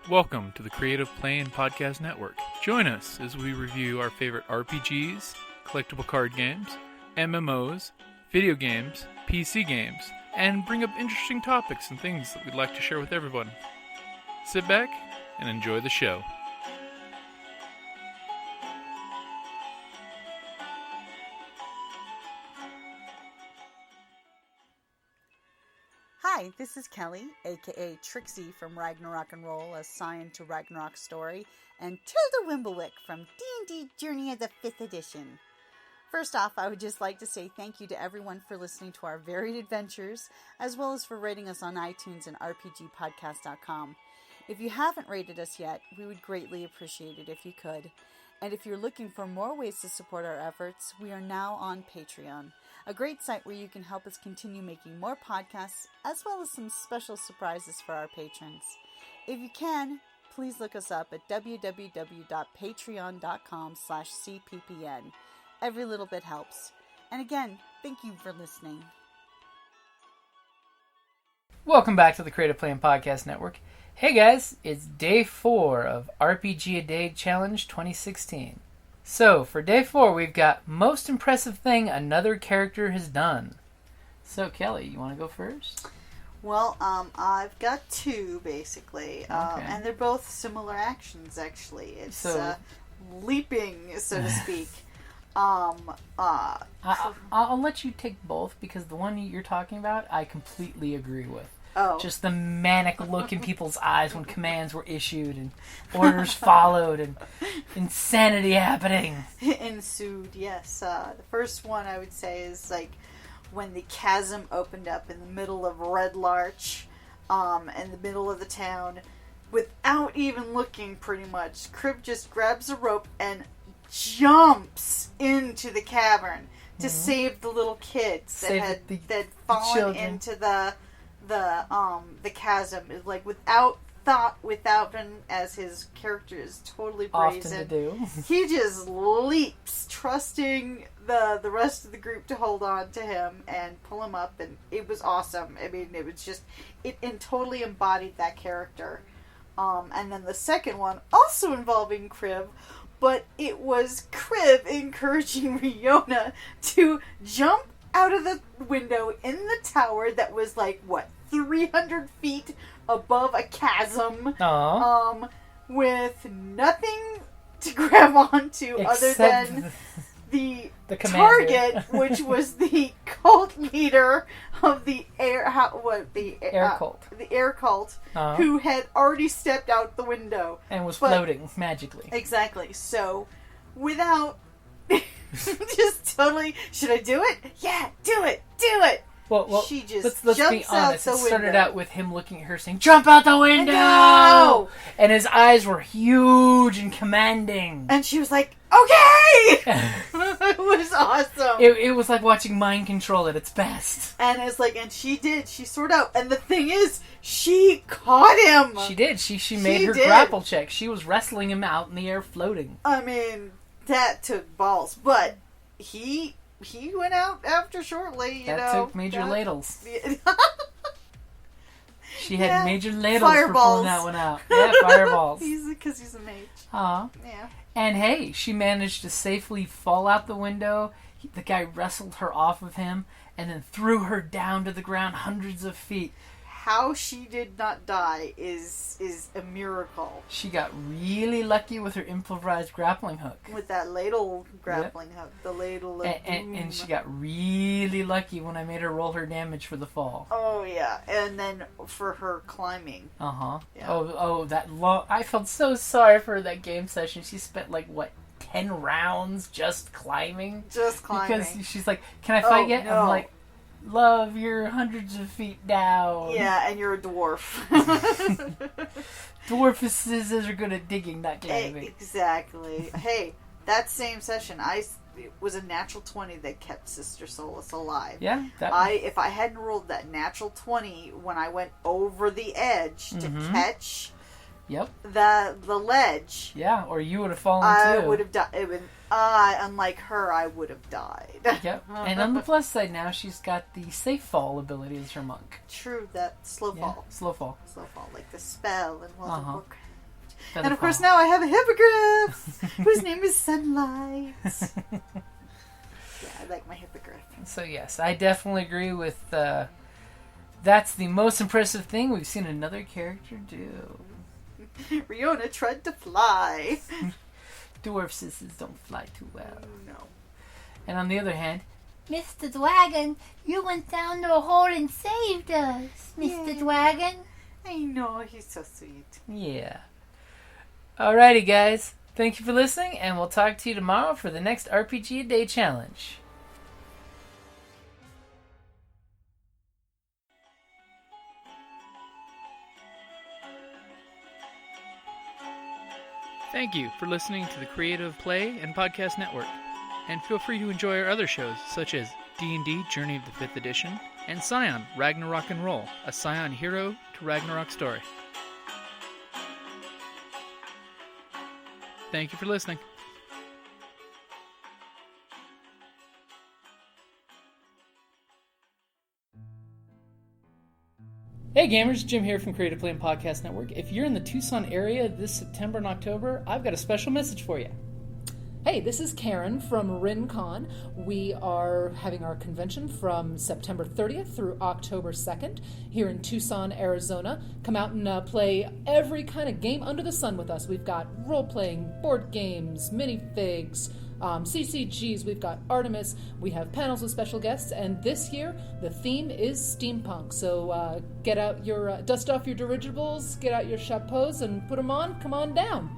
Welcome to the Creative Play and Podcast Network. Join us as we review our favorite RPGs, collectible card games, MMOs, video games, PC games, and bring up interesting topics and things that we'd like to share with everyone. Sit back and enjoy the show. Hi, this is Kelly, aka Trixie from Ragnarok and Roll, a Sign to Ragnarok story, and Tilda Wimblewick from D&D Journey of the 5th Edition. First off, I would just like to say thank you to everyone for listening to our varied adventures, as well as for rating us on iTunes and RPGpodcast.com. If you haven't rated us yet, we would greatly appreciate it if you could. And if you're looking for more ways to support our efforts, we are now on Patreon, a great site where you can help us continue making more podcasts, as well as some special surprises for our patrons. If you can, please look us up at www.patreon.com/cppn. Every little bit helps. And again, thank you for listening. Welcome back to the Creative Play and Podcast Network. Hey guys, it's day 4 of RPGaDAY Challenge 2016. So, for day 4, we've got most impressive thing another character has done. So, Kelly, you want to go first? Well, I've got 2, basically. Okay. And they're both similar actions, actually. It's leaping, so to speak. I'll let you take both, because the one you're talking about, I completely agree with. Oh. Just the manic look in people's eyes when commands were issued and orders followed and insanity happening. Ensued, yes. The first one I would say is like when the chasm opened up in the middle of Red Larch, in the middle of the town, without even looking, pretty much. Crib just grabs a rope and jumps into the cavern to save the little kids that had fallen into the chasm, like without thought, as his character is totally brazen. Often to do. He just leaps, trusting the rest of the group to hold on to him and pull him up, and it was awesome. I mean, it was just, it totally embodied that character. And then the second one, also involving Crib, but it was Crib encouraging Riona to jump out of the window in the tower that was like, 300 feet above a chasm. Aww. With nothing to grab onto other than the target, which was the cult leader of the air cult. The air cult, who had already stepped out the window. And was floating magically. Exactly. So, without just totally, should I do it? Yeah, do it! Well, she just let's jumps be honest. out the It started window. out with him looking at her saying, "Jump out the window!" No! And his eyes were huge and commanding. And she was like, "Okay!" It was awesome. It was like watching Mind Control at its best. And it's like, and she did. She soared out. And the thing is, she caught him. She did. She made her grapple check. She was wrestling him out in the air, floating. I mean, that took balls. But he went out after shortly, That took major ladles. She had major ladles fireballs. for pulling that one out. Yeah, fireballs. Because he's a mage. Aw. Yeah. And hey, she managed to safely fall out the window. The guy wrestled her off of him and then threw her down to the ground hundreds of feet. How she did not die is a miracle. She got really lucky with her improvised grappling hook. With that ladle grappling hook. The ladle of and she got really lucky when I made her roll her damage for the fall. Oh, yeah. And then for her climbing. Uh-huh. Yeah. Oh, that long... I felt so sorry for that game session. She spent, 10 rounds just climbing? Just climbing. Because she's like, "Can I fight yet?" No. I'm like, "Love, you're hundreds of feet down." Yeah, and you're a dwarf. Dwarfuses are good at digging, not climbing. Exactly. Hey, that same session, it was a natural 20 that kept Sister Solus alive. Yeah. If I hadn't rolled that natural 20 when I went over the edge to catch the ledge. Yeah, or you would have fallen too. I would have died. Unlike her, I would have died. Yep. And on the plus side now, she's got the safe fall ability as her monk. True, that slow fall. Slow fall. Slow fall, like the spell and the book. Featherfall. And of course now I have a hippogriff whose name is Sunlight. Yeah, I like my hippogriff. So yes, I definitely agree with that's the most impressive thing we've seen another character do. Riona tried to fly. Dwarf sisters don't fly too well. No. And on the other hand, Mr. Dragon, you went down the hole and saved us, Mr. Yeah. Dragon. I know, he's so sweet. yeah. Alrighty, guys. Thank you for listening, and we'll talk to you tomorrow for the next RPG a Day challenge. Thank you for listening to the Creative Play and Podcast Network. And feel free to enjoy our other shows, such as D&D Journey of the 5th Edition and Scion Ragnarok and Roll, a Scion hero to Ragnarok story. Thank you for listening. Hey gamers, Jim here from Creative Play and Podcast Network. If you're in the Tucson area this September and October, I've got a special message for you. Hey, this is Karen from RinCon. We are having our convention from September 30th through October 2nd here in Tucson, Arizona. Come out and play every kind of game under the sun with us. We've got role-playing, board games, minifigs, CCGs, we've got Artemis, we have panels with special guests, and this year the theme is steampunk. So get out your, dust off your dirigibles, get out your chapeaus and put them on, come on down.